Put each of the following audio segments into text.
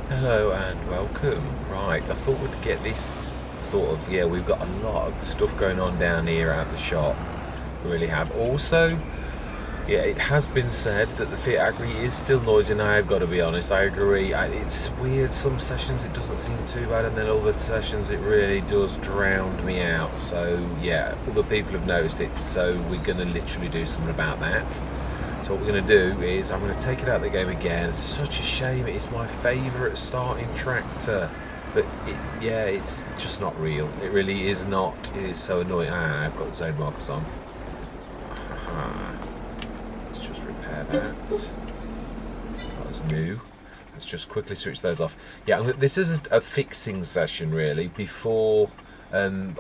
Hello and welcome. Right, I thought we'd get this sort of, we've got a lot of stuff going on down here at the shop. We really have. Also, it has been said that the Fiat Agri is still noisy, and I have got to be honest, I agree. It's weird, some sessions it doesn't seem too bad, and then other sessions it really does drown me out. So, other people have noticed it, so we're going to literally do something about that. So what we're going to do is I'm going to take it out of the game again. It's such a shame. It's my favourite starting tractor. But it's just not real. It really is not. It is so annoying. I've got zone markers on. Let's just repair that. That was new. Let's just quickly switch those off. This is a fixing session really before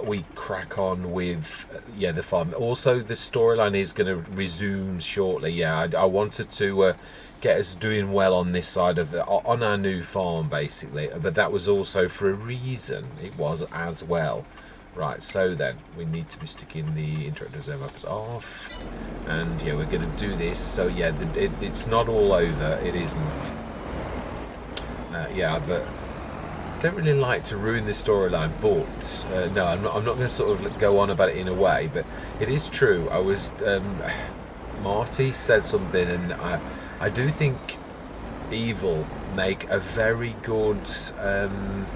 we crack on with the farm. Also, the storyline is going to resume shortly. I wanted to get us doing well on this side of on our new farm basically, but that was also for a reason. It was as well. Right, so then we need to be sticking the interactive zone markers off, and we're going to do this. So it's not all over. It isn't. But I don't really like to ruin the storyline, but no, I'm not going to sort of go on about it in a way, but it is true. I was Marty said something, and I do think Evil make a very good hang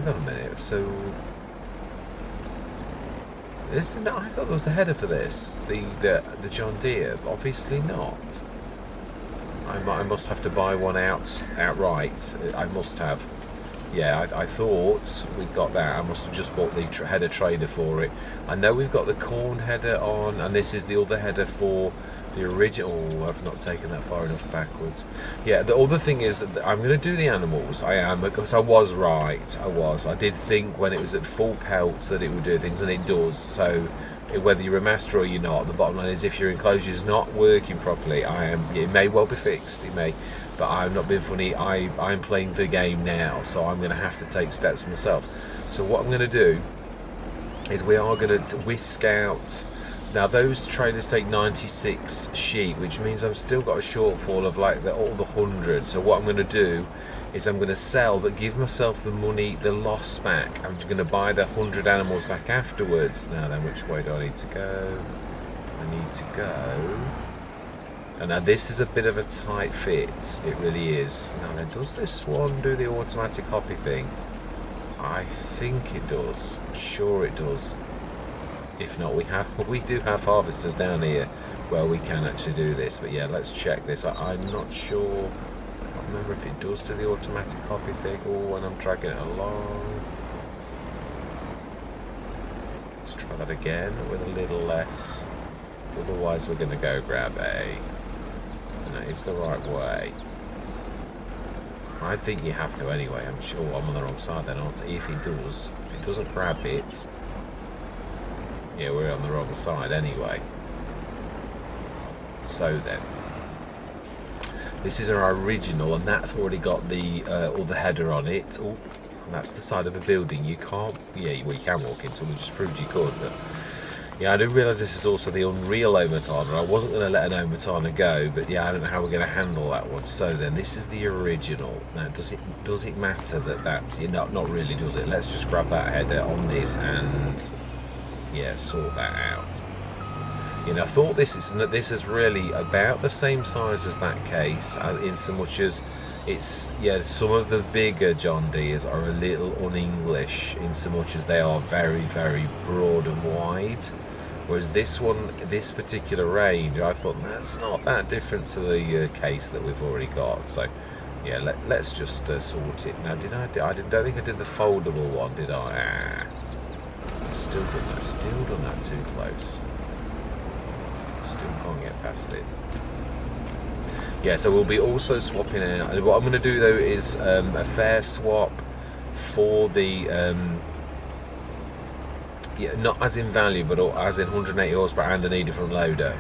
on a minute. So I thought there was a header for this, the John Deere. Obviously not. I must have to buy one outright. I must have. I thought we'd got that. I must have just bought the header trader for it. I know we've got the corn header on, and this is the other header for the original. I've not taken that far enough backwards. The other thing is that I'm going to do the animals. I am, because I was right. I did think when it was at full pelts that it would do things, and it does. So whether you're a master or you're not, the bottom line is if your enclosure is not working properly, it may well be fixed, but I'm not being funny. I'm playing the game now, so I'm going to have to take steps myself. So what I'm going to do is we are going to whisk out. Now those trailers take 96 sheep, which means I've still got a shortfall of all the 100. So what I'm going to do is I'm going to sell, but give myself the money, the loss back. I'm just going to buy the 100 animals back afterwards. Now then, which way do I need to go? I need to go. And now this is a bit of a tight fit. It really is. Now then, does this one do the automatic copy thing? I think it does. I'm sure it does. If not, we do have harvesters down here where we can actually do this. But let's check this. I'm not sure. I can't remember if it does do the automatic copy thing or when I'm dragging it along. Let's try that again with a little less. Otherwise, we're going to go grab A. And that is the right way. I think you have to anyway. I'm sure I'm on the wrong side then, aren't I? If it doesn't grab it. We're on the wrong side anyway. So then, this is our original, and that's already got all the header on it. Oh, and that's the side of a building. You can't. You can walk into. We just proved you could. But I do realise this is also the Unreal Omatana. I wasn't going to let an Omatana go, but I don't know how we're going to handle that one. So then, this is the original. Now, does it matter that that's not really, does it? Let's just grab that header on this and sort that out. I thought this is really about the same size as that case, in so much as it's some of the bigger John Deeres are a little un-English in so much as they are very, very broad and wide, whereas this particular range, I thought that's not that different to the case that we've already got. So let's just sort it. Now I don't think I did the foldable one, did I? Still done that too close. Still can't get past it. So we'll be also swapping out. What I'm going to do though is a fair swap for the not as in value, but as in 180 horsepower and a needed front loader.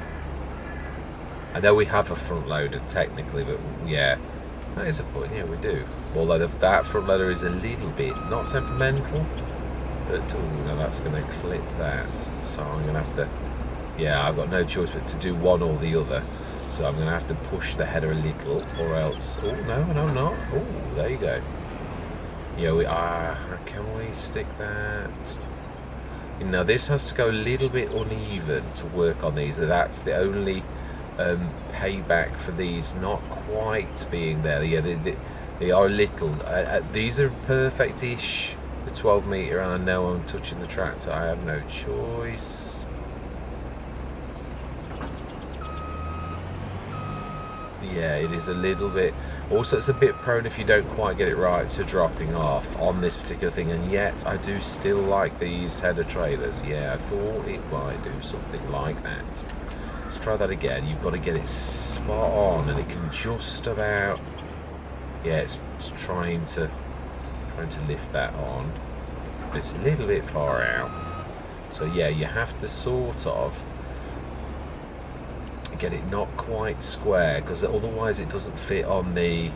I know we have a front loader technically, but that is a point. We do. Although that front loader is a little bit not temperamental. But no, that's going to clip that. So I'm going to have to. I've got no choice but to do one or the other. So I'm going to have to push the header a little, or else... Oh, no, not. Oh, there you go. Yeah, can we stick that? Now, this has to go a little bit uneven to work on these. That's the only payback for these not quite being there. Yeah, they are little. These are perfect-ish, the 12 metre, and I know I'm touching the tractor. I have no choice. Yeah, it is a little bit. Also, it's a bit prone, if you don't quite get it right, to dropping off on this particular thing. And yet, I do still like these header trailers. Yeah, I thought it might do something like that. Let's try that again. You've got to get it spot on, and it can just about. Yeah, it's trying to lift that on. But it's a little bit far out. So yeah, you have to sort of get it not quite square, because otherwise it doesn't fit on the.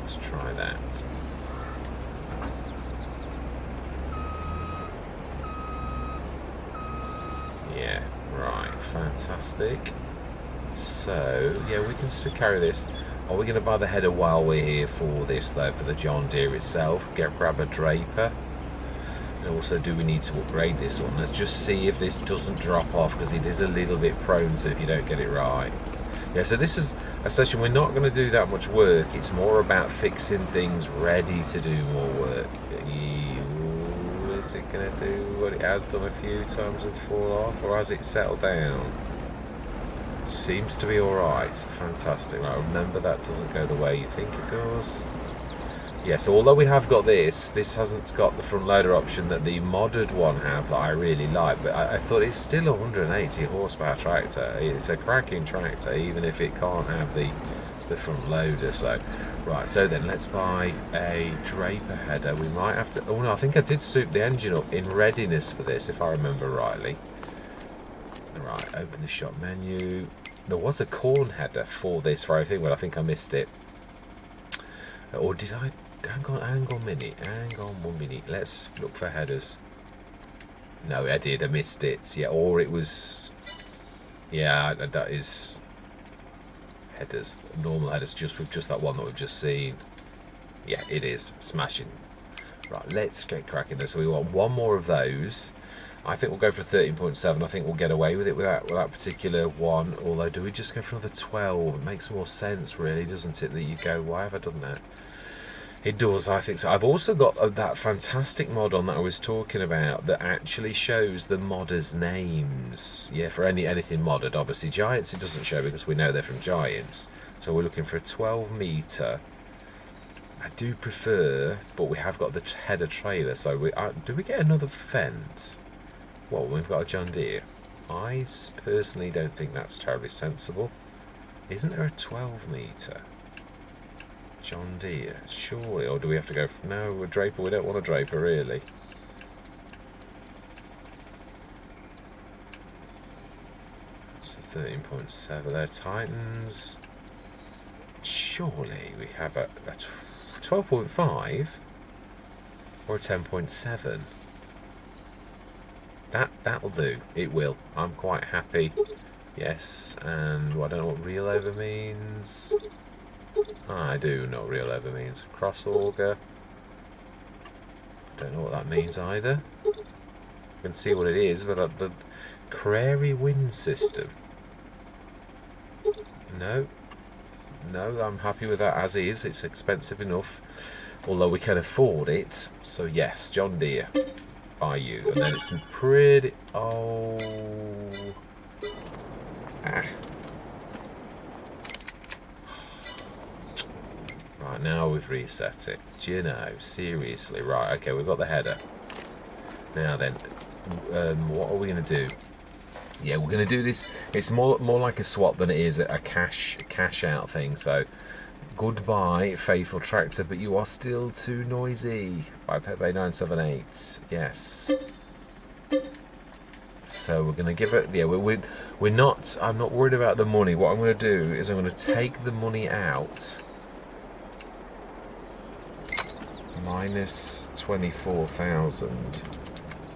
Let's try that. Yeah, right, fantastic. So yeah, we can still carry this. Are we going to buy the header while we're here for this though, for the John Deere itself? Grab a draper. And also, do we need to upgrade this one? Let's just see if this doesn't drop off, because it is a little bit prone to if you don't get it right. Yeah, so this is a session we're not going to do that much work. It's more about fixing things ready to do more work. Is it going to do what it has done a few times and fall off, or has it settled down? Seems to be alright. Fantastic. Right, remember, that doesn't go the way you think it does. Yeah, so although we have got this hasn't got the front loader option that the modded one have that I really like, but I thought it's still a 180 horsepower tractor. It's a cracking tractor, even if it can't have the front loader. So, right, so then let's buy a draper header. We might have to... Oh no, I think I did soup the engine up in readiness for this, if I remember rightly. Right, open the shop menu. There was a corn header for this very thing, but I think I missed it. Or did I... Hang on 1 minute. Let's look for headers. No, I did. I missed it. Yeah, or it was... Yeah, that is... Headers. Normal headers, just with just that one that we've just seen. Yeah, it is. Smashing. Right, let's get cracking there. So we want one more of those. I think we'll go for 13.7. I think we'll get away with it with that particular one. Although, do we just go for another 12? It makes more sense, really, doesn't it? That you go, why have I done that? It does, I think so. I've also got that fantastic mod on that I was talking about that actually shows the modders' names. Yeah, for anything modded. Obviously, Giants it doesn't show because we know they're from Giants. So we're looking for a 12 metre. I do prefer, but we have got the header trailer. So do we get another fence? Well, we've got a John Deere. I personally don't think that's terribly sensible. Isn't there a 12 metre? John Deere, surely, or do we have to go for, no, a draper? We don't want a draper, really. It's the 13.7 there. Titans, surely we have a 12.5 or a 10.7. That'll do. It will. I'm quite happy. Yes, and I don't know what real over means. I do know what real over means. Cross auger. Don't know what that means either. You can see what it is, but the Prairie wind system. No, I'm happy with that as is. It's expensive enough, although we can afford it. So yes, John Deere, by you. And then it's some pretty. Oh. Right, now we've reset it. Do you know? Seriously. Right, okay, we've got the header. Now then, what are we going to do? Yeah, we're going to do this. It's more like a swap than it is a cash out thing. So, goodbye, faithful tractor, but you are still too noisy. By Pepe978. Yes. So we're going to give it. Yeah, we're not. I'm not worried about the money. What I'm going to do is I'm going to take the money out. Minus 24,000.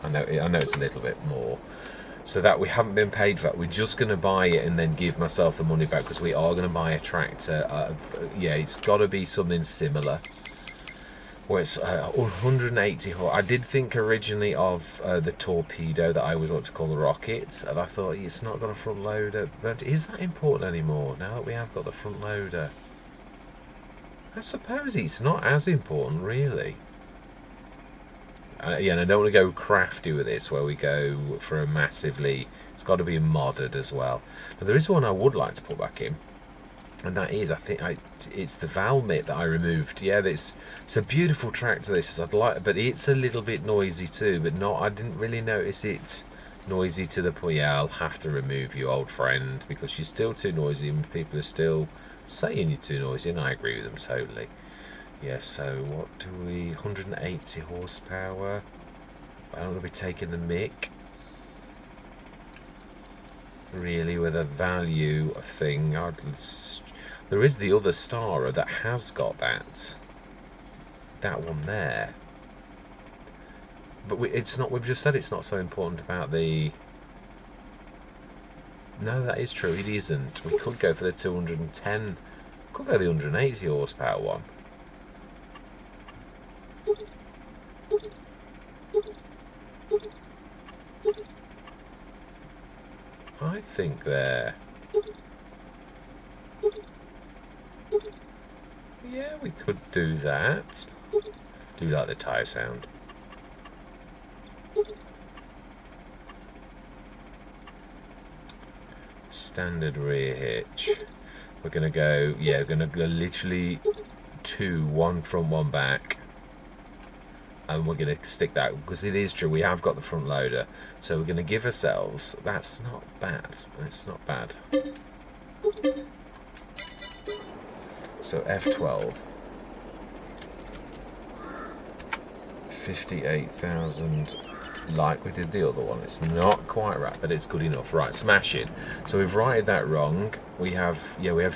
I know it's a little bit more. so that we haven't been paid for it. We're just going to buy it and then give myself the money back, because we are going to buy a tractor. Yeah, it's got to be something similar. Well, it's 180 horse. I did think originally of the torpedo that I always like to call the rocket, and I thought it's not got a front loader. But is that important anymore now that we have got the front loader? I suppose it's not as important, really. Yeah, and I don't want to go crafty with this, where we go for a massively... It's got to be modded as well. But there is one I would like to put back in. And that is, I think, it's the valve mitt that I removed. Yeah, it's a beautiful tractor. This is, but it's a little bit noisy too. But not, I didn't really notice it noisy to the point. Yeah, I'll have to remove you, old friend, because you're still too noisy, and people are still saying you're too noisy, and I agree with them totally. Yeah. So what do we? 180 horsepower. I don't want to be taking the mick. Really, with a value thing, there is the other Starer that has got that one there, but it's not. We've just said it's not so important about the. No, that is true. It isn't. We could go for the 210. Could go the 180 horsepower one. I think they're... Yeah, we could do that. Do like the tyre sound. Standard rear hitch. We're going to go... Yeah, we're going to go literally 2, 1 front, 1 back. And we're going to stick that, because it is true, we have got the front loader, so we're going to give ourselves, that's not bad, that's not bad. So F12, 58,000, like we did the other one. It's not quite right, but it's good enough. Right, smashing. So we've righted that wrong. We've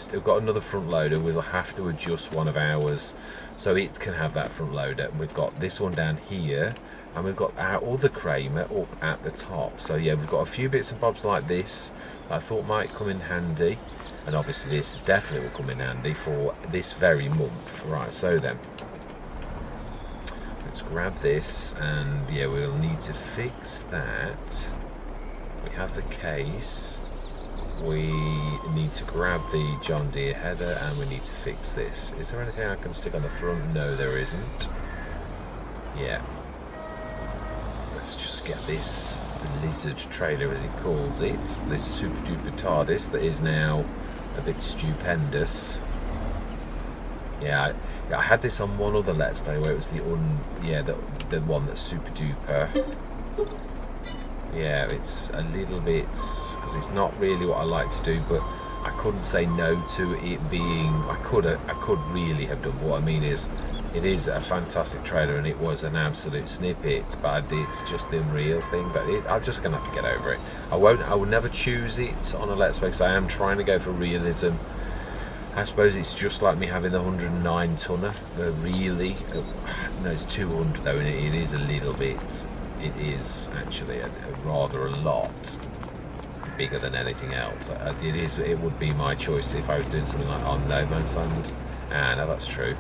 still got another front loader. We'll have to adjust one of ours so it can have that front loader. We've got this one down here, and we've got our other Kramer up at the top. So yeah, we've got a few bits and bobs like this that I thought might come in handy, and obviously this is definitely will come in handy for this very month. Right, so then let's grab this, and yeah, we'll need to fix that. We have the case. We need to grab the John Deere header, and we need to fix this. Is there anything I can stick on the front? No, there isn't. Yeah. Let's just get this, the lizard trailer as it calls it, this super duper TARDIS that is now a bit stupendous. Yeah, I had this on one other Let's Play where it was the one that's super duper. Yeah, it's a little bit, because it's not really what I like to do, but I couldn't say no to it being. I could really have done. What I mean is, it is a fantastic trailer, and it was an absolute snippet, but it's just the Unreal thing. But I'm just gonna have to get over it. I will never choose it on a Let's Play, because I am trying to go for realism. I suppose it's just like me having the 109 tonner. No, it's 200 though, and it is a little bit. It is actually rather a lot bigger than anything else. It would be my choice if I was doing something like on No Man's Land. No, that's true.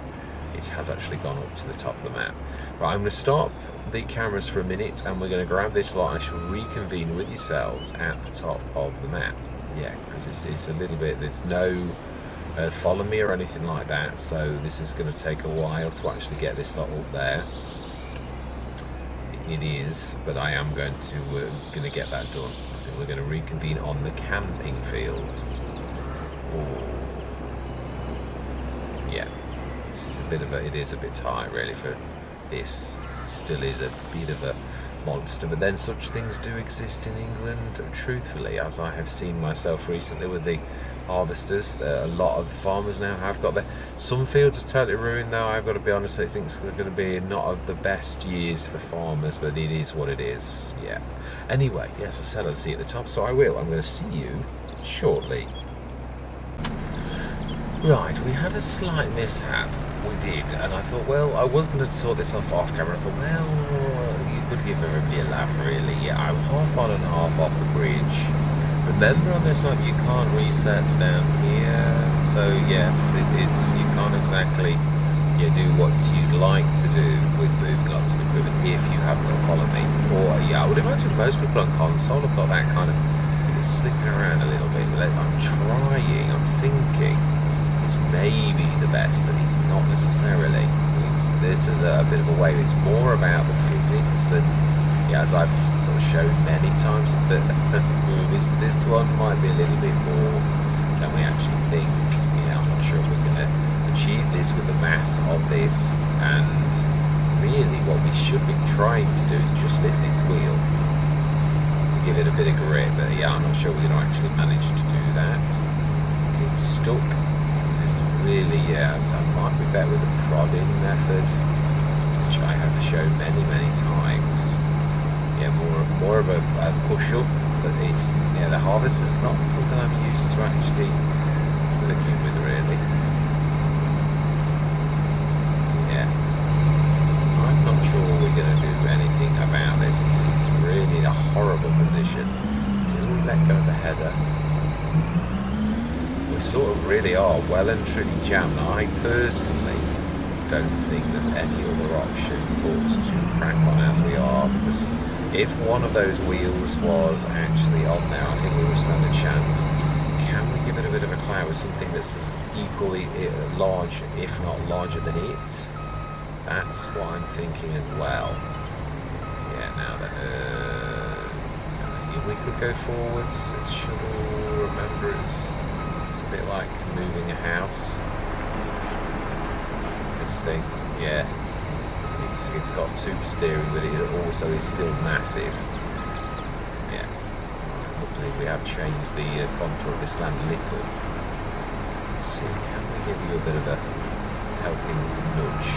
It has actually gone up to the top of the map. Right, I'm going to stop the cameras for a minute, and we're going to grab this lot. I shall reconvene with yourselves at the top of the map. Yeah, because it's a little bit. There's no follow me or anything like that, so this is going to take a while to actually get this lot up there. It is, but I am going to get that done. I think we're going to reconvene on the camping field. Ooh. Yeah, this is it is a bit tight really for this. It still is a bit of a monster, but then such things do exist in England, truthfully, as I have seen myself recently with the harvesters. A lot of farmers now have got some fields are totally ruined though. I've got to be honest, I think it's going to be not of the best years for farmers, but it is what it is. Yeah, anyway, yes, I said I'd see you at the top, so I will. I'm going to see you shortly. Right, we had a slight mishap we did, and I thought, well, I was going to sort this off camera. I thought, well, you could give everybody a laugh, really. Yeah, I'm half on and half off the bridge. Remember, on this map, you can't reset down here, so yes, it's you can't exactly do what you'd like to do with moving lots of equipment if you haven't got follow me. Or I would imagine most people on console have got that kind of slipping around a little bit. I'm trying, I'm thinking it's maybe the best, but not necessarily. This is a bit of a way. It's more about the physics than, as I've sort of shown many times. But this one might be a little bit more than we actually think. I'm not sure if we're going to achieve this with the mass of this. And really, what we should be trying to do is just lift its wheel to give it a bit of grip. But I'm not sure we're going to actually manage to do that. It's stuck. This is really, so I might be better with the prodding method, which I have shown many times. More of a push up, but it's the harvest is not something I'm used to actually working with, really. I'm not sure we're going to do anything about this. It's really a horrible position. Do we let go of the header? We sort of really are well and truly jammed. I personally don't think there's any other option but to crack on as we are, because if one of those wheels was actually on there, I think we would stand a chance. Can we give it a bit of a clout with something that's as equally large, if not larger than it? That's what I'm thinking as well. Now that we could go forwards. It shuttle, remember, it's a bit like moving a house. This thing, it's got super steering, but it also is still massive. Hopefully we have changed the contour of this land a little. Let's see, can we give you a bit of a helping nudge?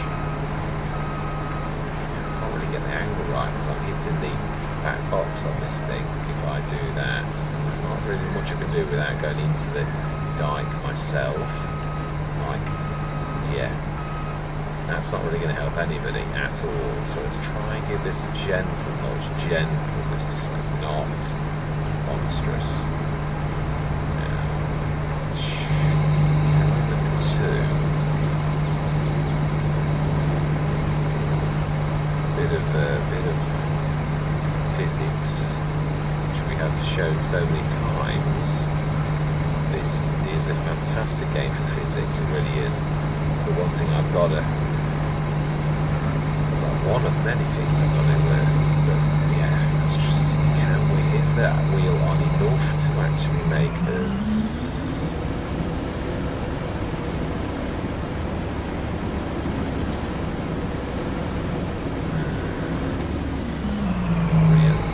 I can't really get the angle right because I'm hitting the back box on this thing. If I do that, there's not really much I can do without going into the dike myself. That's not really going to help anybody at all. So let's try and give this a gentle nudge. Gentleness to smooth, not monstrous. Now, look at two. Bit of physics, which we have shown so many times. This is a fantastic game for physics. It really is. It's the one thing I've got to. One of many things I've got to learn, but let's just see, is that wheel on enough to actually make us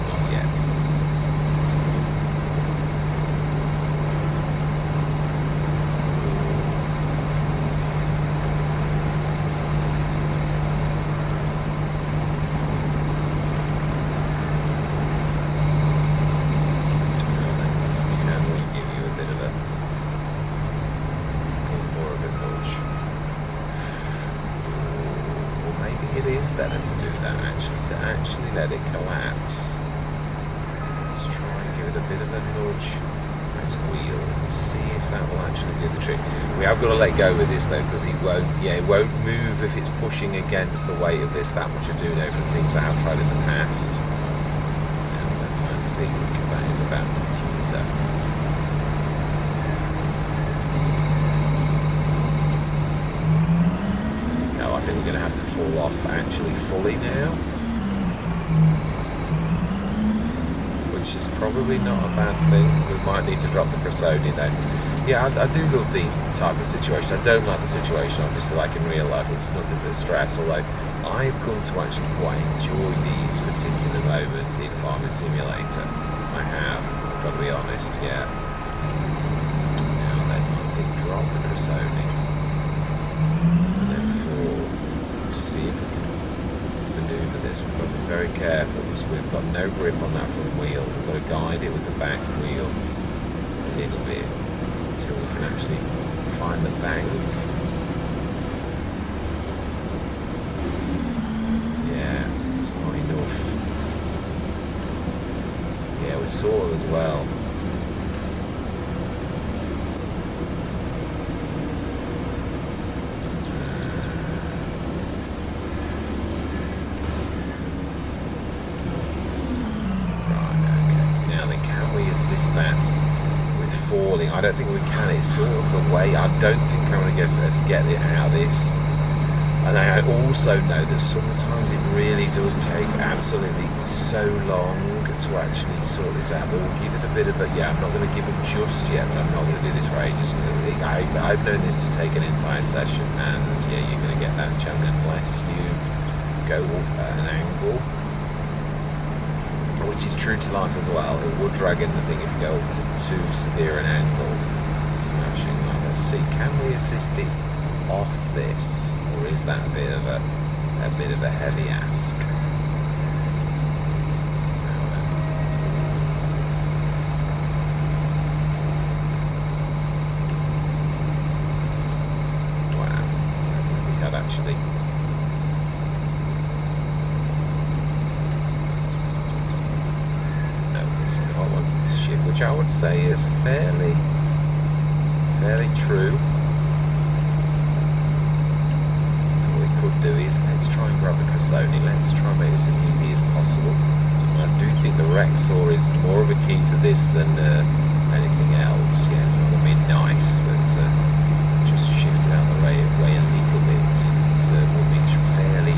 not yet. Better to do that, to actually let it collapse. Let's try and give it a bit of a nudge at its wheel and see if that will actually do the trick. We have got to let go with this though, because it won't move if it's pushing against the weight of this that much. I do know from things I have tried in the past. And I think that is about to teeter. I think we're going to have to fall off actually fully now, which is probably not a bad thing. We might need to drop the Cressoni then. I do love these type of situations. I don't like the situation obviously like in real life. It's nothing but stress, although I've come to actually quite enjoy these particular moments in Farming Simulator. I have, I've got to be honest. Now then, I think drop the Cressoni. See if we can manoeuvre this. We've got to be very careful because we've got no grip on that front wheel. We've got to guide it with the back wheel a little bit until we can actually find the bank. the soil as well. Assist that with falling. I don't think we can. It's sort of the way. I don't think I'm going to get it out of this. And I also know that sometimes it really does take absolutely so long to actually sort this out. But we'll give it a bit of a, I'm not going to give it just yet, but I'm not going to do this for ages. I've known this to take an entire session, and yeah, you're going to get that jump unless you go up at an angle, which is true to life as well. It will drag in the thing if you go up to too severe an angle. Smashing. Right, let's see. Can we assist it off this, or is that a bit of a heavy ask? Wow. I think I'd actually. Which I would say is fairly true. What we could do is let's try and grab the Cressoni. Let's try and make this as easy as possible. I do think the Rexor is more of a key to this than anything else. Yeah, it's not going to be nice, but just shifting out the way a little bit. It will be fairly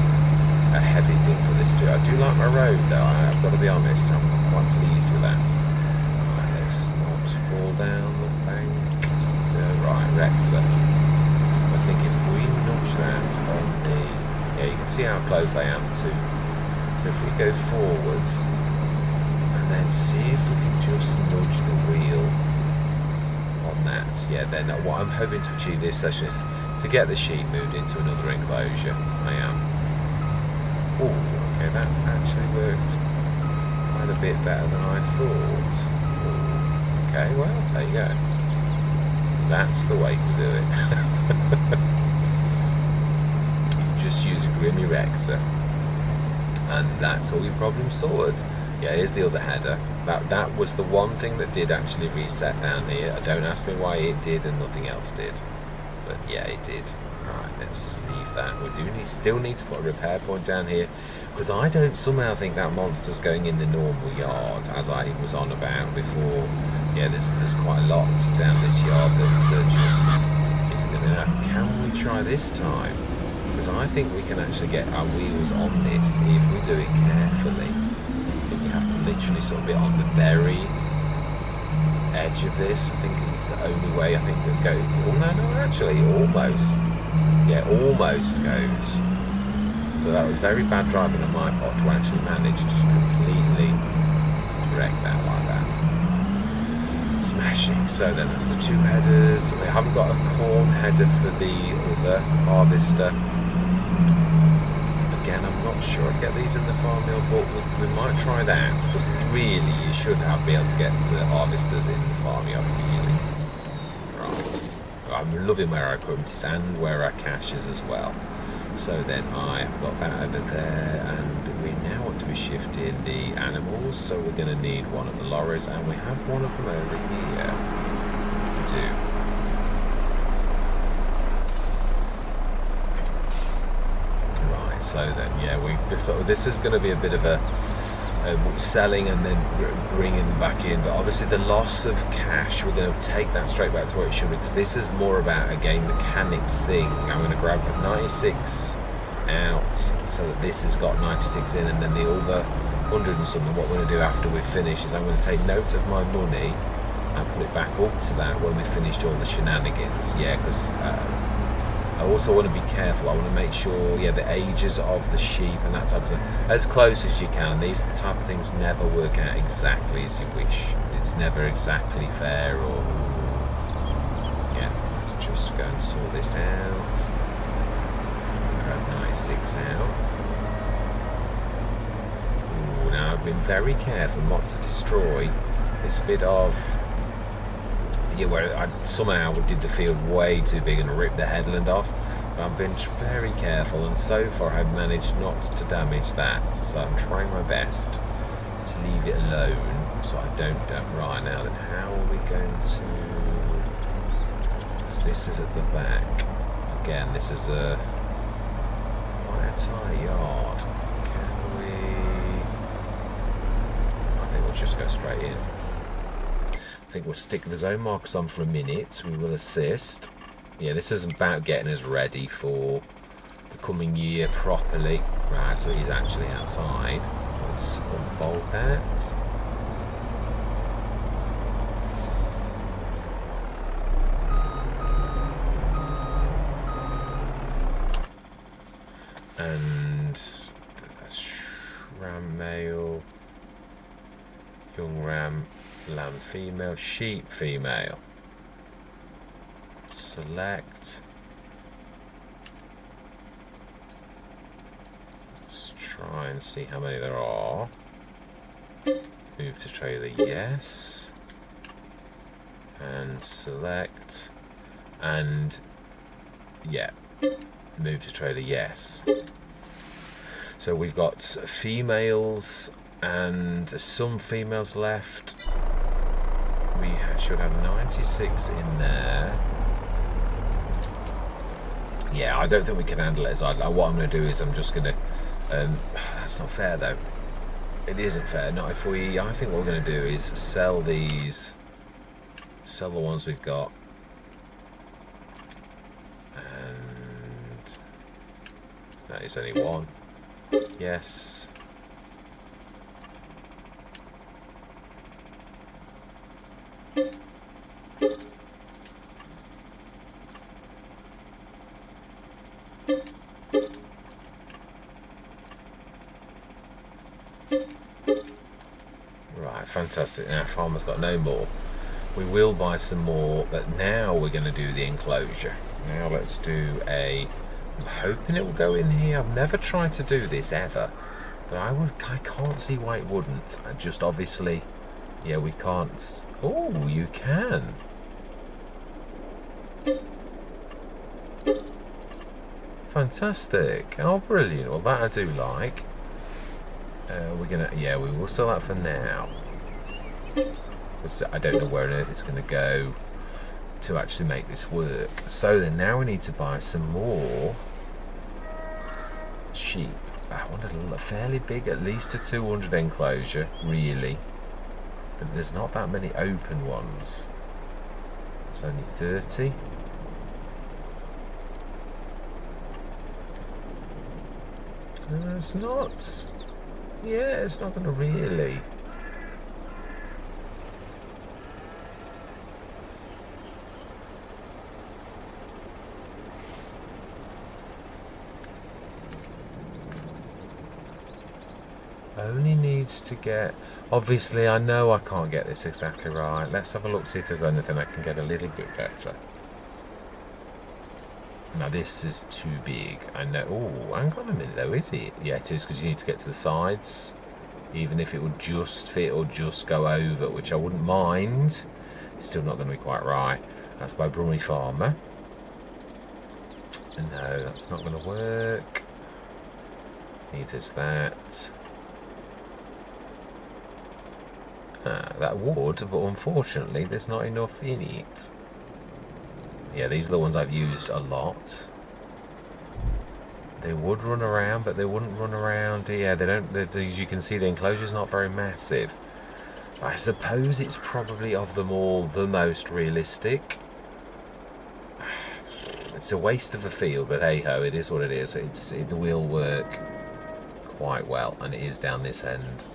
a heavy thing for this to do. I do like my road though. I've got to be honest. I'm quite pleased with that. Fall down the bank. Right, Rexor. I think if we nudge that on the... Yeah, you can see how close I am to... So if we go forwards and then see if we can just nudge the wheel on that. Yeah, then what I'm hoping to achieve this session is to get the sheep moved into another enclosure. I am. Oh, okay, that actually worked quite a bit better than I thought. Okay, well, there you go. That's the way to do it. You just use a Grimmy Rexor, and that's all your problem sorted. Yeah, here's the other header. That was the one thing that did actually reset down here. Don't ask me why it did and nothing else did. But yeah, it did. Right, let's leave that. We still need to put a repair point down here, because I don't somehow think that monster's going in the normal yard, as I was on about before. Yeah, there's quite a lot down this yard that just isn't going to happen. Can we try this time? Because I think we can actually get our wheels on this if we do it carefully. I think you have to literally sort of be on the very edge of this. I think it's the only way I think that goes. Oh no, actually, almost. Yeah, almost goes. So that was very bad driving on my part to actually manage to completely wreck that like that. Smashing. So then that's the two headers. We haven't got a corn header for the other harvester. Again, I'm not sure I'd get these in the farmyard, but we might try that, because really you should be able to get harvesters in the farmyard really. Right. I'm loving where our equipment is and where our cache is as well. So then I've got that over there, and we now want to be shifting the animals, so we're going to need one of the lorries, and we have one of them over here. We do. Right, so then, yeah, so this is going to be a bit of a selling and then bringing them back in, but obviously the loss of cash, we're going to take that straight back to where it should be, because this is more about a game mechanics thing. I'm going to grab 96 out so that this has got 96 in, and then the other 100 and something. What we're going to do after we finish is I'm going to take note of my money and put it back up to that when we've finished all the shenanigans. Yeah, because I also want to be careful. I want to make sure, the ages of the sheep and that type of thing, as close as you can. These type of things never work out exactly as you wish. It's never exactly fair, or... Yeah, let's just go and sort this out. Grab 96 out. Ooh, now I've been very careful not to destroy this bit of... where I somehow did the field way too big and ripped the headland off. But I've been very careful, and so far I've managed not to damage that. So I'm trying my best to leave it alone. So I don't right now. Then how are we going to? Because this is at the back. Again, this is quite a tight yard. Can we? I think we'll just go straight in. I think we'll stick the zone markers on for a minute. We will assist. Yeah, this is about getting us ready for the coming year properly. Right, so he's actually outside. Let's unfold that. And that's ram male, young ram, lamb female, sheep female. Select. Let's try and see how many there are. Move to trailer, yes. And select. And yeah, move to trailer, yes. So we've got females and some females left. We should have 96 in there. Yeah, I don't think we can handle it. What I'm going to do is I'm just going to... that's not fair though. It isn't fair. Not if we... I think what we're going to do is sell these. Sell the ones we've got. And... that is only one. Yes. Right, fantastic. Now farmer's got no more. We will buy some more, but now we're going to do the enclosure. Now let's do a... I'm hoping it will go in here. I've never tried to do this ever, but I can't see why it wouldn't. I just obviously, yeah, we can't. Oh, you can. Fantastic. Oh, brilliant. Well, that I do like. We're gonna, yeah, we will sell that for now. I don't know where on earth it's going to go to actually make this work. So then now we need to buy some more sheep. I wanted a fairly big, at least a 200 enclosure, really. But there's not that many open ones. It's only 30. It's not. Yeah, it's not going to really. Only needs to get... Obviously, I know I can't get this exactly right. Let's have a look, see if there's anything I can get a little bit better. Now, this is too big. I know... Oh, hang on a minute, though, is it? Yeah, it is, because you need to get to the sides. Even if it would just fit or just go over, which I wouldn't mind. It's still not going to be quite right. That's by Brumley Farmer. No, that's not going to work. Neither's that. That would, but unfortunately there's not enough in it. Yeah, these are the ones I've used a lot. They would run around, but they wouldn't run around. Yeah, they don't. As you can see, the enclosure's not very massive. I suppose it's probably of them all the most realistic. It's a waste of a field, but hey ho, it is what it is. It will work quite well, and it is down this end.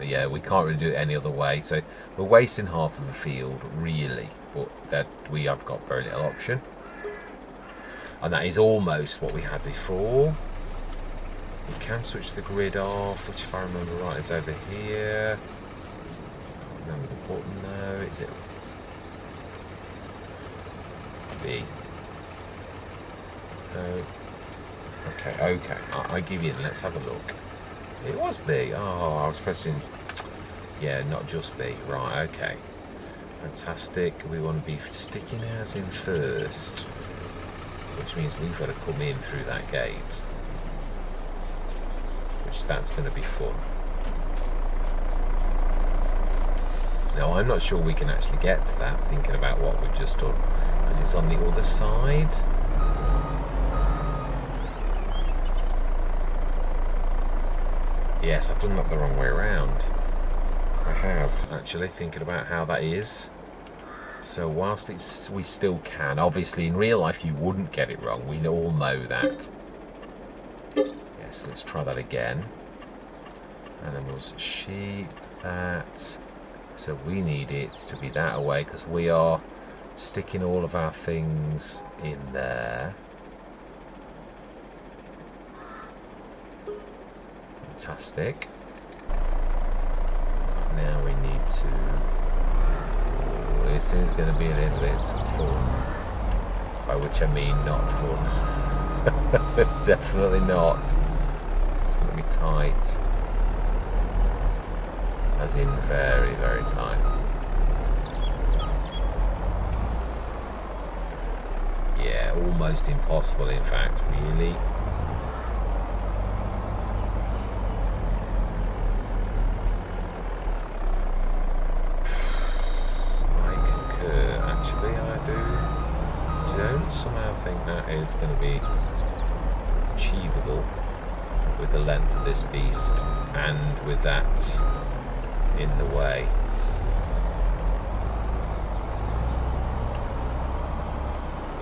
Yeah, we can't really do it any other way, so we're wasting half of the field, really, but that we have got very little option. And that is almost what we had before. We can switch the grid off, which if I remember right is over here. Can't remember the button though, is it? B. No. Okay, I give in, let's have a look. It was B. Oh, I was pressing... Yeah, not just B. Right, okay. Fantastic. We want to be sticking ours in first. Which means we've got to come in through that gate. Which that's going to be fun. Now, I'm not sure we can actually get to that, thinking about what we've just done, because it's on the other side. Yes, I've done that the wrong way around. I have, actually, thinking about how that is. So whilst we still can, obviously in real life you wouldn't get it wrong, we all know that. Yes, let's try that again. Animals, sheep, that. So we need it to be that away because we are sticking all of our things in there. Fantastic. Now we need to... this is going to be a little bit fun. By which I mean not fun. Definitely not. This is going to be tight. As in very, very tight. Yeah, almost impossible in fact, really. Somehow think that is going to be achievable with the length of this beast and with that in the way.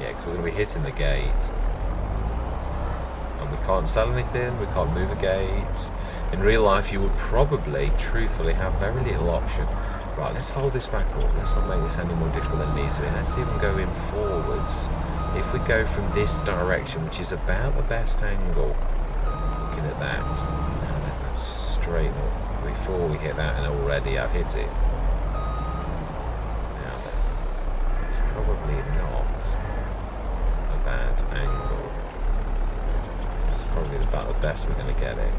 Yeah, because we're going to be hitting the gate and we can't sell anything, we can't move a gate. In real life you would probably, truthfully, have very little option. Right, let's fold this back up. Let's not make this any more difficult than it needs to be. Let's even go in forwards. If we go from this direction, which is about the best angle, looking at that, now let that straighten up before we hit that, and already I've hit it. Now then, it's probably not a bad angle. It's probably about the best we're going to get it.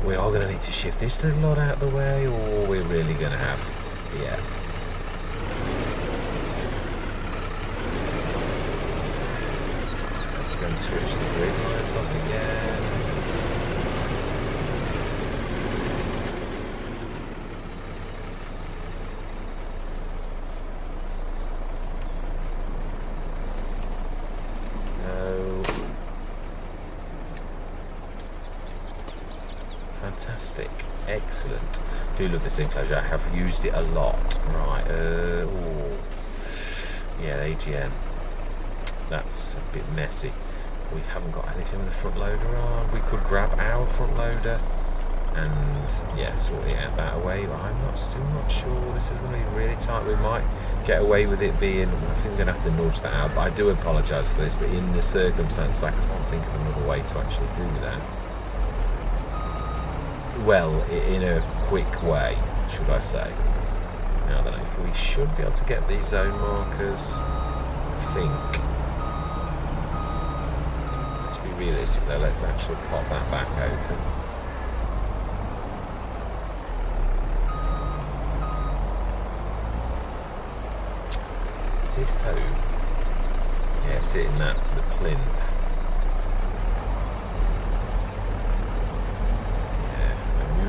We are going to need to shift this little lot out of the way, or we're really going to have, yeah. Let's go and switch the grid lines off again. Fantastic, excellent. Do love this enclosure. I have used it a lot. Right, yeah, AGN. That's a bit messy. We haven't got anything with the front loader on. We could grab our front loader and yeah, sort it out that way. But I'm still not sure. This is going to be really tight. We might get away with it being. I think we're going to have to nudge that out. But I do apologise for this. But in the circumstances, I can't think of another way to actually do that. Well, in a quick way, should I say. Now then, if we should be able to get these zone markers, I think. Let's be realistic though, let's actually pop that back open. Did hope. Yeah, sitting that, the plinth.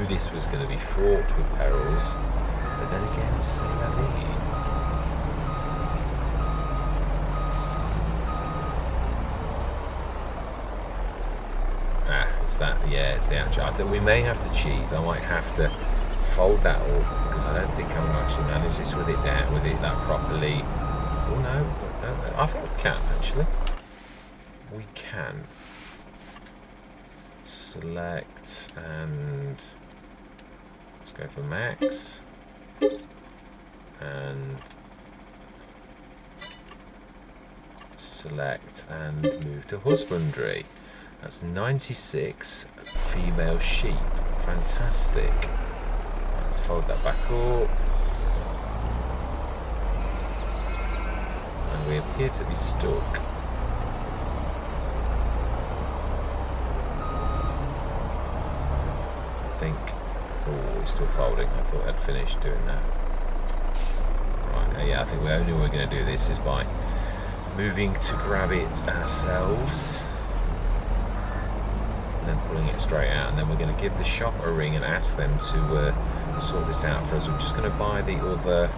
This was going to be fraught with perils, but then again, c'est la vie. It's that, yeah, it's the actual. I think we may have to cheat. I might have to fold that up because I don't think I'm going to actually manage this with it down, with it that properly. Oh no, I think we can actually. We can select and. Let's go for max and select and move to husbandry. That's 96 female sheep. Fantastic. Let's fold that back up. And we appear to be stuck. I think. Oh, it's still folding. I thought I'd finished doing that. Right, yeah, I think the only way we're going to do this is by moving to grab it ourselves. And then pulling it straight out. And then we're going to give the shop a ring and ask them to sort this out for us. We're just going to buy the other.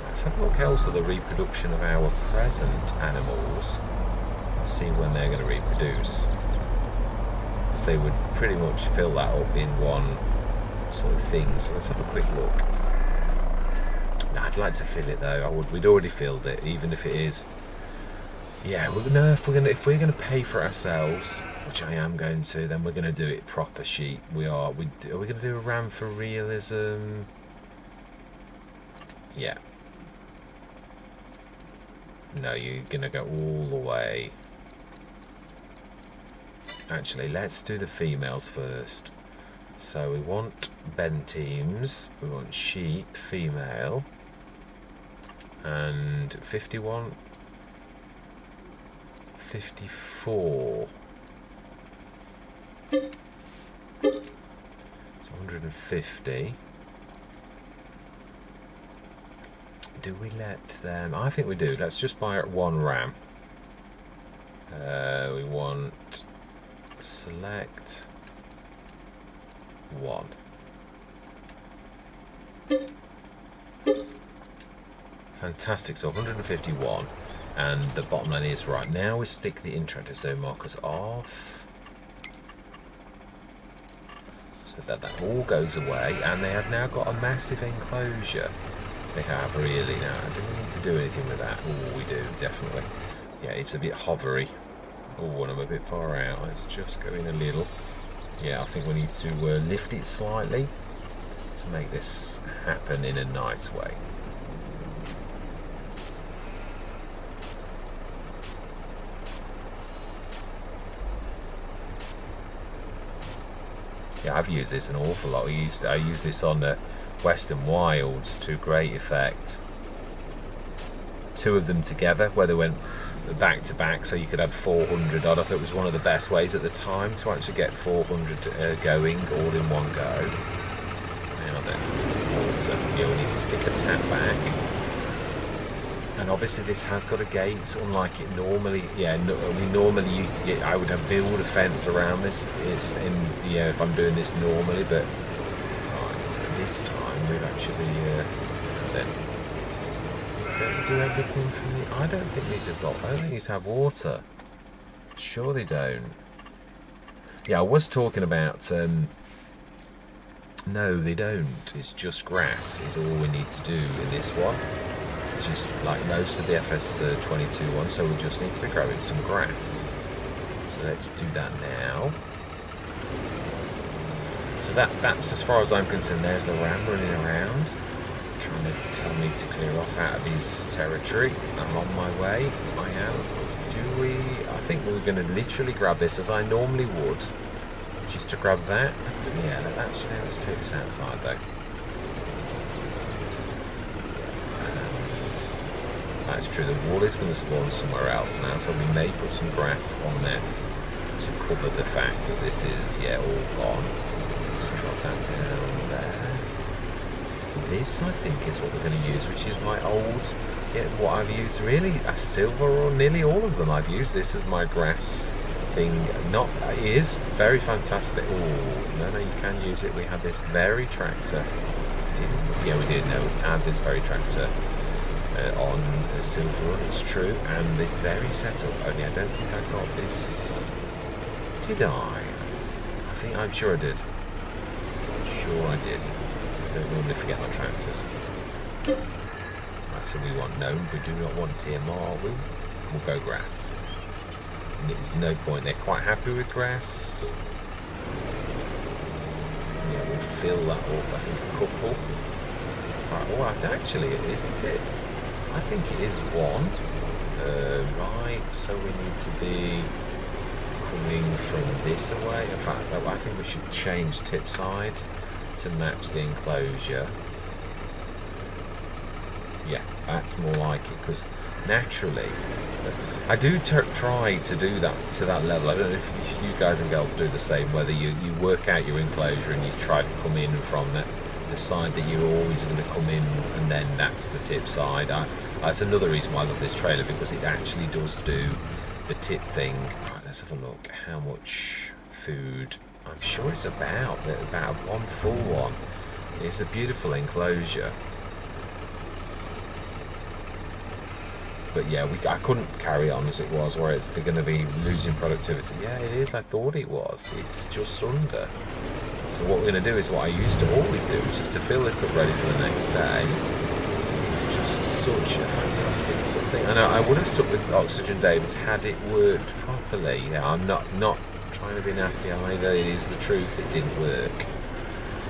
Let's have a look else at the reproduction of our present animals. Let's see when they're going to reproduce. Because they would pretty much fill that up in one sort of thing. So let's have a quick look. Nah, I'd like to fill it though. We'd already filled it, even if it is. Yeah, if we're gonna pay for it ourselves, which I am going to, then we're gonna do it proper sheep. Are we gonna do a ram for realism? Yeah. No, you're gonna go all the way. Actually, let's do the females first. So we want Ben teams, we want sheep, female, and 51, 54. It's 150. Do we let them? I think we do. Let's just buy one ram. We want select one. Fantastic. So 151, and the bottom line is right now we stick the interactive zone markers off, so that all goes away, and they have now got a massive enclosure. They have really now. Do we need to do anything with that? Oh, we do definitely. Yeah, it's a bit hovery. Oh, and I'm a bit far out. Let's just go in a little. Yeah, I think we need to lift it slightly to make this happen in a nice way. Yeah, I've used this an awful lot. I used this on the Western Wilds to great effect. Two of them together, where they went back to back, so you could have 400 odd. I thought it was one of the best ways at the time to actually get 400 going all in one go. Now then, water. Yeah, we need to stick a tap back. And obviously this has got a gate, unlike it normally. Yeah, I would have build a fence around this. It's in, yeah, if I'm doing this normally, but right, so this time we've actually then don't do everything from the. I don't think these have got. I don't think these have water. Sure they don't. Yeah, I was talking about. No, they don't. It's just grass. Is all we need to do in this one. Which is like most of the FS22 ones, so we just need to be growing some grass. So let's do that now. So that's as far as I'm concerned. There's the ram running around, trying to tell me to clear off out of his territory. I'm on my way. I am. Do we? I think we're going to literally grab this as I normally would, just to grab that. Yeah, actually, let's take this outside though. That's true, the wall is going to spawn somewhere else now, so we may put some grass on that to cover the fact that this is, yeah, all gone. Let's drop that down there. This, I think, is what we're going to use, which is my old, yeah, what I've used really, a silver, or nearly all of them. I've used this as my grass thing. It is very fantastic. Oh, no, you can use it. We had this very tractor. We did know we had this very tractor. On a silver one, it's true, and this very setup. Only I don't think I got this. Did I? I'm sure I did. Sure I did. I don't normally forget my tractors. Right, so we want gnome, we do not want TMR. We'll go grass. And there's no point. They're quite happy with grass. Yeah, we'll fill that up. I think a couple. Right, well, actually, isn't it? I think it is one. Right, so we need to be coming from this away. In fact, I think we should change tip side to match the enclosure. Yeah, that's more like it, because naturally, I do try to do that to that level. I don't know if you guys and girls do the same, whether you work out your enclosure and you try to come in from the side that you're always going to come in, and then that's the tip side. That's another reason why I love this trailer, because it actually does do the tip thing. Right, let's have a look. How much food I'm sure it's about one full one. It's a beautiful enclosure. But yeah, I couldn't carry on as it was, where they're going to be losing productivity. Yeah, it is. I thought it was. It's just under. So what we're going to do is what I used to always do, which is to fill this up ready for the next day. It's just such a fantastic sort of thing. And I would have stuck with Oxygen Davids had it worked properly. Yeah, I'm not trying to be nasty either. It is the truth. It didn't work.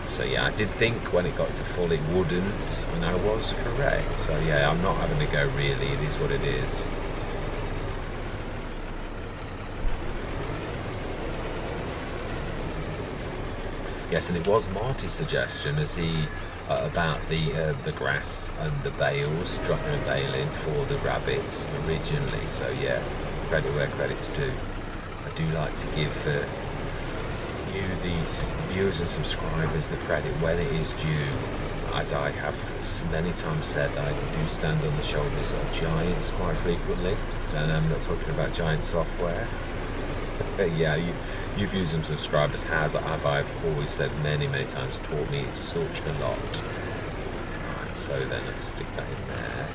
So yeah, I did think when it got to full it wouldn't, and I was correct. So yeah, I'm not having to go really, it is what it is. Yes, and it was Marty's suggestion as he about the grass and the bales, dropping a bale in for the rabbits originally. So yeah, credit where credit's due. I do like to give you, these viewers and subscribers, the credit when it is due. As I have many times said, I do stand on the shoulders of giants quite frequently, and I'm not talking about giant software. Yeah, you viewers and subscribers I've always said many times, taught me such a lot. Right, so then let's stick that in there,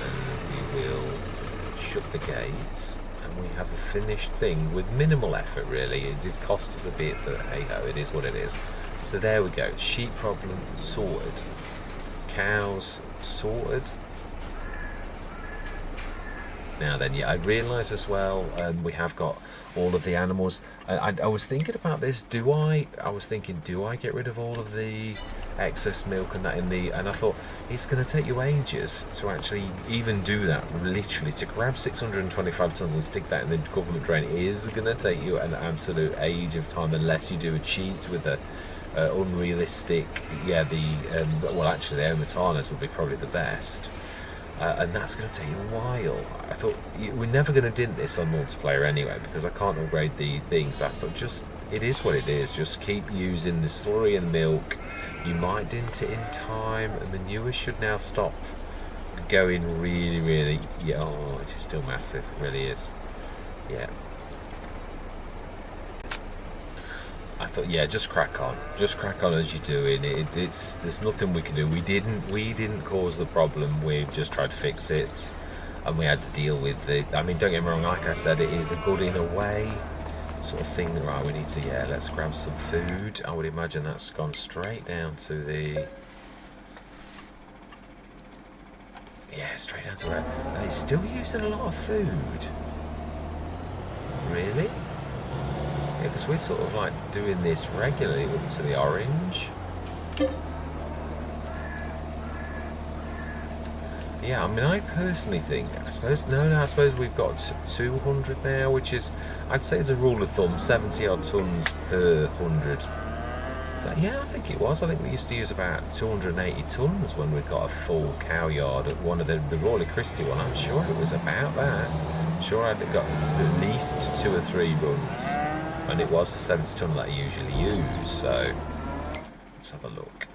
and we will shut the gates. We have a finished thing with minimal effort really. It did cost us a bit, but hey ho, it is what it is. So there we go, sheep problem sorted, cows sorted. Now then, yeah, I realise as well, we have got all of the animals. I was thinking about this. Do I get rid of all of the excess milk and that and I thought it's going to take you ages to actually even do that. Literally, to grab 625 tonnes and stick that in the government drain is going to take you an absolute age of time, unless you do a cheat with a unrealistic. Yeah, well, actually, the Omatarnas would be probably the best. And that's going to take you a while. I thought we're never going to dint this on multiplayer anyway, because I can't upgrade the things. I thought just it is what it is. Just keep using the slurry and milk. You might dint it in time, and the newest should now stop going really. Yeah, oh, it is still massive. It really is. Yeah. I thought, yeah, just crack on as you're doing it. There's nothing we can do. We didn't cause the problem. We just tried to fix it, and we had to deal with it. I mean, don't get me wrong. Like I said, it is a good in a way sort of thing. Right, we need to let's grab some food. I would imagine that's gone straight down to the straight down to that. And it's still using a lot of food. Really? Yeah, because we're sort of like doing this regularly up to the orange. Yeah, I mean, I personally think, I suppose we've got 200 now, which is, I'd say as a rule of thumb, 70 odd tonnes per 100. Is that, yeah, I think it was. I think we used to use about 280 tonnes when we got a full cow yard at one of the Royal Christie one. I'm sure it was about that. I'm sure I'd got to at least 2 or 3 runs. And it was the 70 tonne that I usually use, so let's have a look.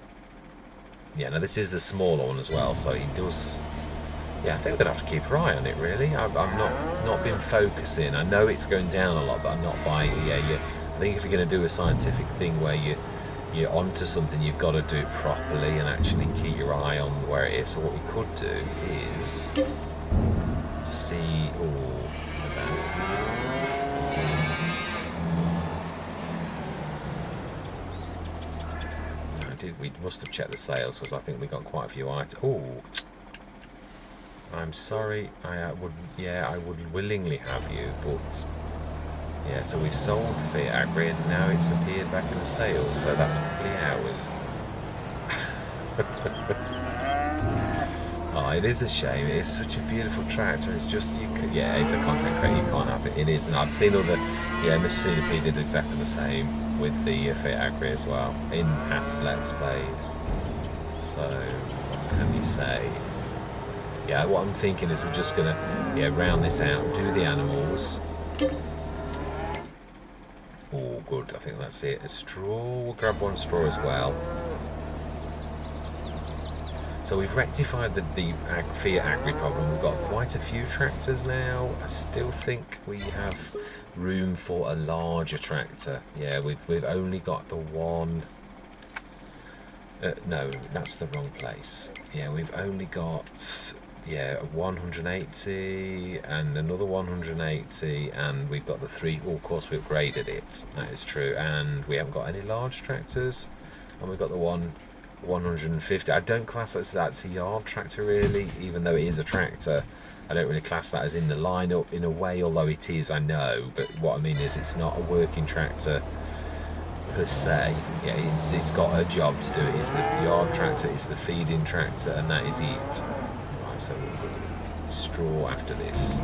Yeah, now this is the smaller one as well, so it does. Yeah, I think we're gonna have to keep our eye on it. Really, I've not been focusing. I know it's going down a lot, but I'm not buying it. Yeah, I think if you're going to do a scientific thing where you're onto something, you've got to do it properly and actually keep your eye on where it is. So what we could do is see. We must have checked the sales, because I think we got quite a few items. Oh, I'm sorry. I would willingly have you, but yeah. So we've sold Fiat Agri, and now it's appeared back in the sales. So that's probably ours. Oh, it is a shame. It is such a beautiful tractor. It's just it's a content creator. You can't have it. It is, and I've seen other. Yeah, Mr. CDP did exactly the same with the Fiat Agri as well in past Let's Plays. So what can you say? Yeah, what I'm thinking is we're just gonna round this out, do the animals. Oh, good. I think that's it. A straw. We'll grab one straw as well. So we've rectified the Fiat Agri problem. We've got quite a few tractors now. I still think we have room for a larger tractor. Yeah, we've only got the one. No, that's the wrong place. Yeah, we've only got 180 and another 180, and we've got the three. Well, of course, we upgraded it. That is true, and we haven't got any large tractors, and we've got the 150. I don't class that's a yard tractor really, even though it is a tractor. I don't really class that as in the lineup in a way, although it is, I know. But what I mean is, it's not a working tractor per se. Yeah, it's got a job to do. It is the yard tractor, it's the feeding tractor, and that is it. Right, so we'll put straw after this.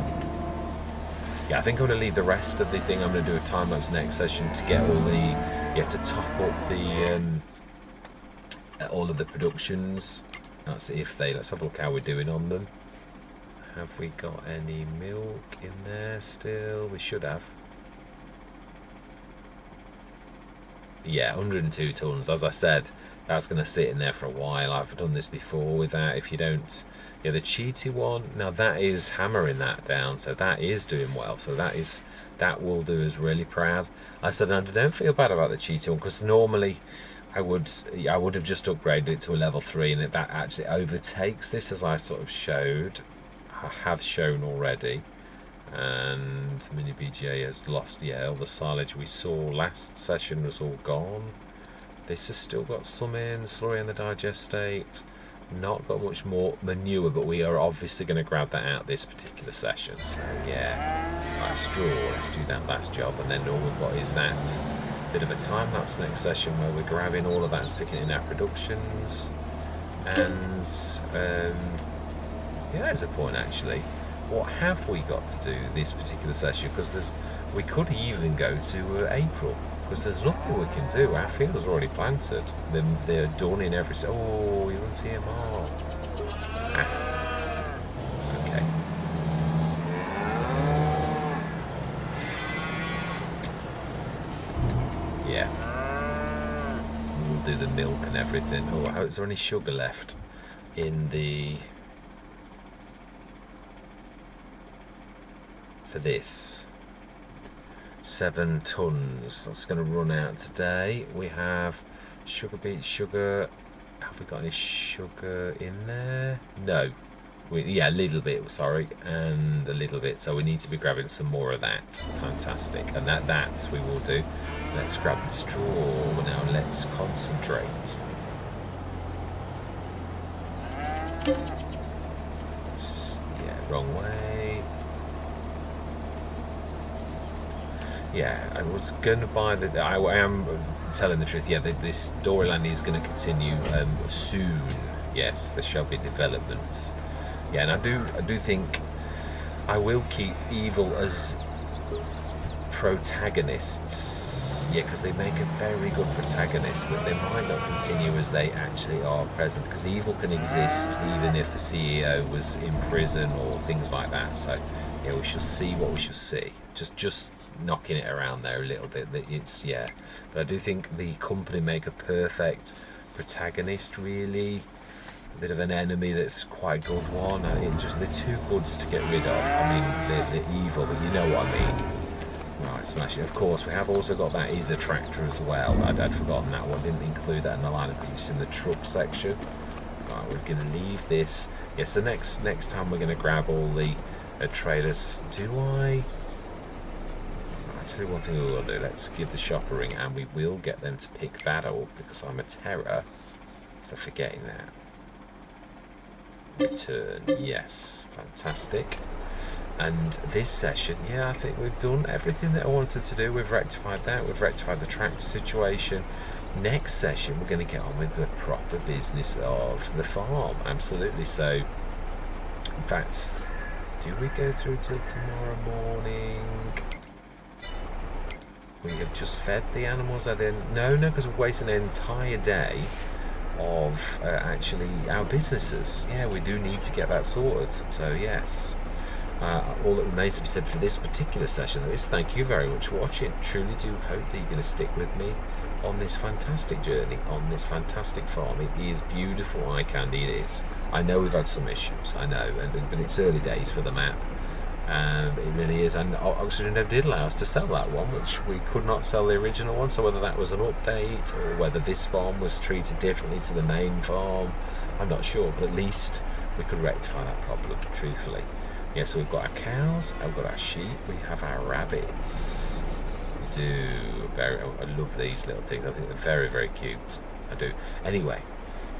Yeah, I think I'm going to leave the rest of the thing. I'm going to do a time lapse next session to get all the to top up the all of the productions. Let's have a look how we're doing on them. Have we got any milk in there still? We should have. Yeah, 102 tons. As I said, that's going to sit in there for a while. I've done this before with that. If you don't, the cheaty one. Now that is hammering that down, so that is doing well. So that will do us really proud. I said I don't feel bad about the cheaty one, because normally I would have just upgraded it to a level 3, and that actually overtakes this, as I sort of have shown already. And Mini BGA has lost, all the silage we saw last session was all gone. This has still got some in, slurry in the digestate. Not got much more manure, but we are obviously going to grab that out this particular session. So right, straw, let's do that last job, and then all we've got is that bit of a time lapse next session where we're grabbing all of that and sticking it in our productions. And there's a point actually. What have we got to do this particular session? Because we could even go to April, because there's nothing we can do. Our fields are already planted. They're done in every. Oh, you want TMR? Okay. Yeah. We'll do the milk and everything. Oh, is there any sugar left in the? For this 7 tons, that's going to run out today. We have sugar beet sugar. Have we got any sugar in there? No. A little bit, sorry, and a little bit, so we need to be grabbing some more of that. Fantastic. And that we will do. Let's grab the straw now. Let's concentrate. Wrong way. I was going to buy the. I am telling the truth. This storyline is going to continue soon. Yes, there shall be developments. And I do think I will keep evil as protagonists. Because they make a very good protagonist, but they might not continue as they actually are present. Because evil can exist even if the CEO was in prison or things like that. So we shall see what we shall see. Just knocking it around there a little bit. But I do think the company make a perfect protagonist, really. A bit of an enemy that's quite a good one. They're too goods to get rid of. I mean, they're evil, but you know what I mean. Right, smash it. Of course, we have also got that is a tractor as well. I'd forgotten that one. Didn't include that in the lineup because it's in the truck section. Right, we're going to leave this. So next time we're going to grab all the trailers. I'll tell you one thing we will do. Let's give the shop a ring, and we will get them to pick that up, because I'm a terror for forgetting that. Return. Yes, fantastic. And this session, I think we've done everything that I wanted to do. We've rectified that. We've rectified the tractor situation. Next session, we're going to get on with the proper business of the farm. Absolutely. So, in fact, do we go through till tomorrow morning? We have just fed the animals. No, because we're waiting an entire day of actually our businesses. We do need to get that sorted. So, yes. All that remains to be said for this particular session, though, is thank you very much for watching. Truly do hope that you're going to stick with me on this fantastic journey, on this fantastic farm. It is beautiful, eye candy, it is. I know we've had some issues, I know, but it's early days for the map. It really is, and Oxygen never did allow us to sell that one, which we could not sell the original one, so whether that was an update or whether this farm was treated differently to the main farm, I'm not sure, but at least we could rectify that problem, truthfully. Yeah, so we've got our cows, we've got our sheep, we have our rabbits. I love these little things. I think they're very, very cute. I do. Anyway,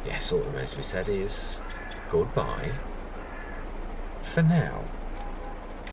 yes, all that remains to be said is goodbye for now.